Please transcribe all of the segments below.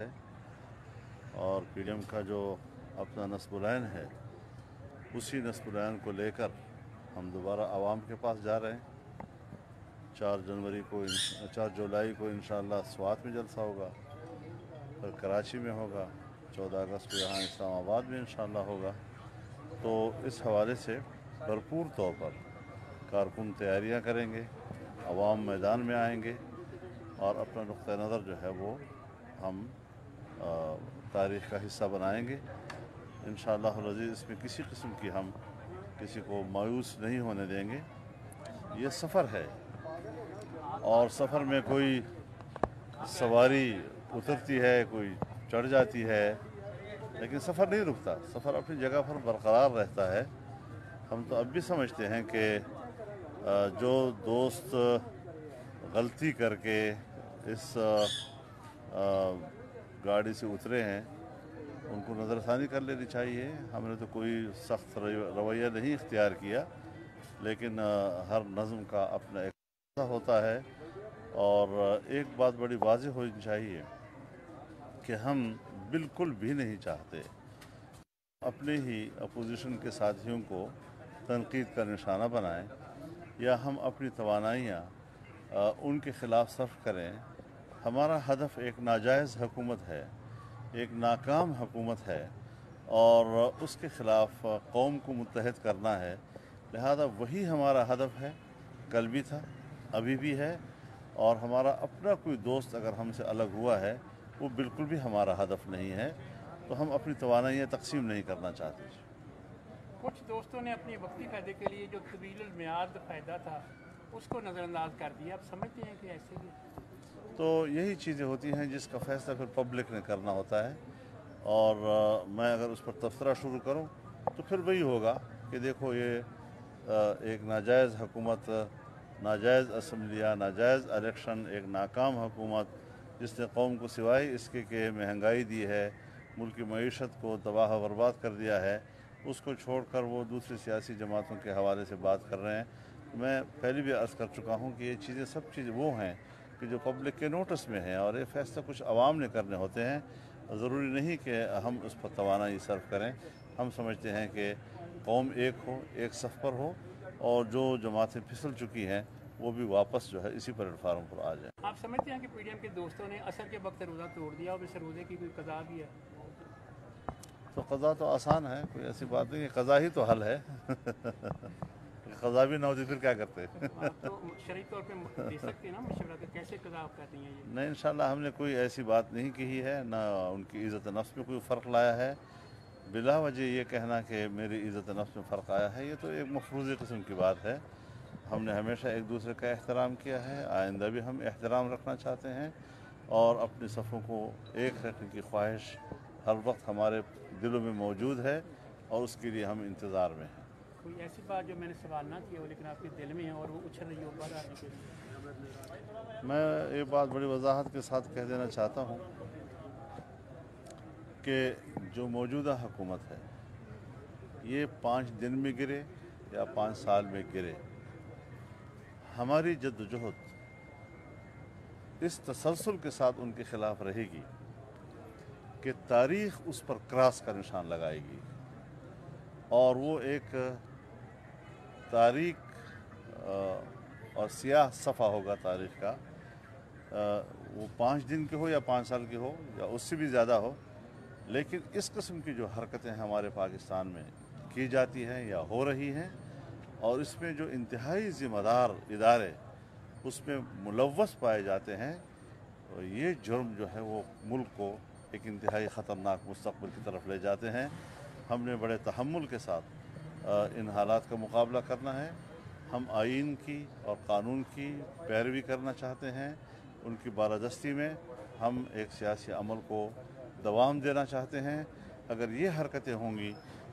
है और पीडीएम का जो अपना नस्बुलैन है उसी नस्बुलैन को लेकर हम दोबारा आवाम के पास जा रहे हैं। 4 जुलाई को इंशाअल्लाह स्वात में जलसा होगा, फिर कराची में होगा, 14 अगस्त को यहाँ इस्लामाबाद में इंशाअल्लाह होगा। तो इस हवाले से भरपूर तौर पर कारकुन तैयारियाँ करेंगे, अवाम मैदान में आएंगे और अपना नुक्ता नज़र जो है वो हम तारीख़ का हिस्सा बनाएंगे इंशाअल्लाह अज़ीज़। इसमें किसी किस्म की हम किसी को मायूस नहीं होने देंगे। ये सफ़र है और सफ़र में कोई सवारी उतरती है, कोई चढ़ जाती है, लेकिन सफ़र नहीं रुकता, सफ़र अपनी जगह पर बरकरार रहता है। हम तो अब भी समझते हैं कि जो दोस्त गलती करके इस गाड़ी से उतरे हैं उनको नज़रसानी कर लेनी चाहिए। हमने तो कोई सख्त रवैया नहीं इख्तियार किया, लेकिन हर नज़म का अपना एक होता है। और एक बात बड़ी वाज़ेह होनी चाहिए कि हम बिल्कुल भी नहीं चाहते अपने ही अपोजिशन के साथियों को तनकीद का निशाना बनाएं या हम अपनी तवानाइयाँ उनके ख़िलाफ़ सर्फ करें। हमारा हदफ एक नाजायज़ हुकूमत है, एक नाकाम हुकूमत है और उसके ख़िलाफ़ कौम को मुत्तहद करना है। लिहाजा वही हमारा हदफ है, कल भी था, अभी भी है। और हमारा अपना कोई दोस्त अगर हमसे अलग हुआ है वो बिल्कुल भी हमारा हदफ नहीं है। तो हम अपनी तवानाइयाँ तकसीम नहीं करना चाहते। कुछ दोस्तों ने अपनी वक्ती फ़ायदे के लिए जो तवील मियाद फ़ायदा था उसको नज़रअंदाज कर दिया। आप समझते हैं कि ऐसे ही तो यही चीज़ें होती हैं जिसका फ़ैसला फिर पब्लिक ने करना होता है। और मैं अगर उस पर तबसरा शुरू करूं तो फिर वही होगा कि देखो ये एक नाजायज़ हुकूमत, नाजायज़ असम्बलियाँ, नाजायज़ इलेक्शन, एक नाकाम हुकूमत जिसने कौम को सिवाय इसके कि महंगाई दी है, मुल्क की मईशत को तबाह बर्बाद कर दिया है, उसको छोड़कर वो दूसरी सियासी जमातों के हवाले से बात कर रहे हैं। मैं पहले भी अर्ज़ कर चुका हूँ कि ये चीज़ें सब चीज़ें वो हैं कि जो पब्लिक के नोटिस में हैं और ये फ़ैसला कुछ अवाम ने करने होते हैं। ज़रूरी नहीं कि हम उस पर तवानाई सर्फ करें। हम समझते हैं कि कौम एक हो, एक सफ़ पर हो और जो जमातें फिसल चुकी हैं वो भी वापस जो है इसी प्लेटफार्म पर आ जाए। आप समझते हैं कि पीडीएम के दोस्तों ने असर के वक्त रोज़ा तोड़ दिया और इस रोज़े की कोई कज़ा भी है? तो कज़ा तो आसान है, कोई ऐसी बात नहीं है, कज़ा ही तो हल है। कज़ा भी ना होती फिर क्या करते? तो शरई तौर पे दे सकते हैं ना मशवरा कि कैसे कज़ा आप करती हैं ये? नहीं, इंशाल्लाह हमने कोई ऐसी बात नहीं कही है, ना उनकी इज़्ज़त नफ्स में कोई फ़र्क लाया है। बिला वजह ये कहना कि मेरी इज़्ज़त नफ्स में फ़र्क आया है, ये तो एक मफरूज़ी किस्म की बात है। हमने हमेशा एक दूसरे का एहतराम किया है, आइंदा भी हम एहतराम रखना चाहते हैं और अपनी सफ़ों को एक रखने की ख्वाहिश हर वक्त हमारे दिलों में मौजूद है और उसके लिए हम इंतज़ार में हैं। कोई ऐसी बात जो मैंने सवाल ना किया हो लेकिन आपके दिल में है और वो उछल रही हो बाहर आने के लिए? मैं ये बात बड़ी वजाहत के साथ कह देना चाहता हूँ कि जो मौजूदा हुकूमत है ये 5 दिन में गिरे या 5 साल में गिरे, हमारी जद्दोजहद इस तसलसल के साथ उनके ख़िलाफ़ रहेगी कि तारीख़ उस पर क्रॉस का निशान लगाएगी और वो एक तारीख़ और सियाह सफ़ा होगा तारीख़ का। वो 5 दिन के हो या 5 साल के हो या उससे भी ज़्यादा हो, लेकिन इस किस्म की जो हरकतें हमारे पाकिस्तान में की जाती हैं या हो रही हैं और इसमें जो इंतहाई ज़िम्मेदार इदारे उसमें मुलव्वस पाए जाते हैं, तो ये जुर्म जो है वो मुल्क को एक इंतहाई ख़तरनाक मुस्तक़बिल की तरफ ले जाते हैं। हमने बड़े तहम्मुल के साथ इन हालात का मुकाबला करना है। हम आइन की और कानून की पैरवी करना चाहते हैं, उनकी बालादस्ती में हम एक सियासी अमल को दवाम देना चाहते हैं। अगर ये हरकतें होंगी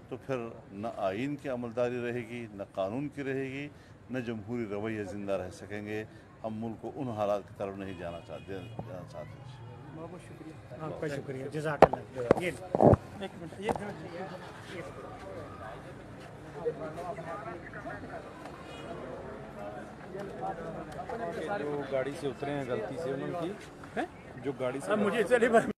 तो फिर न आइन की अमलदारी रहेगी, न कानून की रहेगी, न जमहूरी रवैये ज़िंदा रह सकेंगे। हम मुल्क को उन हालात की तरफ नहीं जाना चाहते। बहुत बहुत शुक्रिया। आपका शुक्रिया, जज़ाकल्लाह। ये एक मिनट, ये जो गाड़ी से उतरे हैं गलती से उनकी, जो गाड़ी से मुझे चले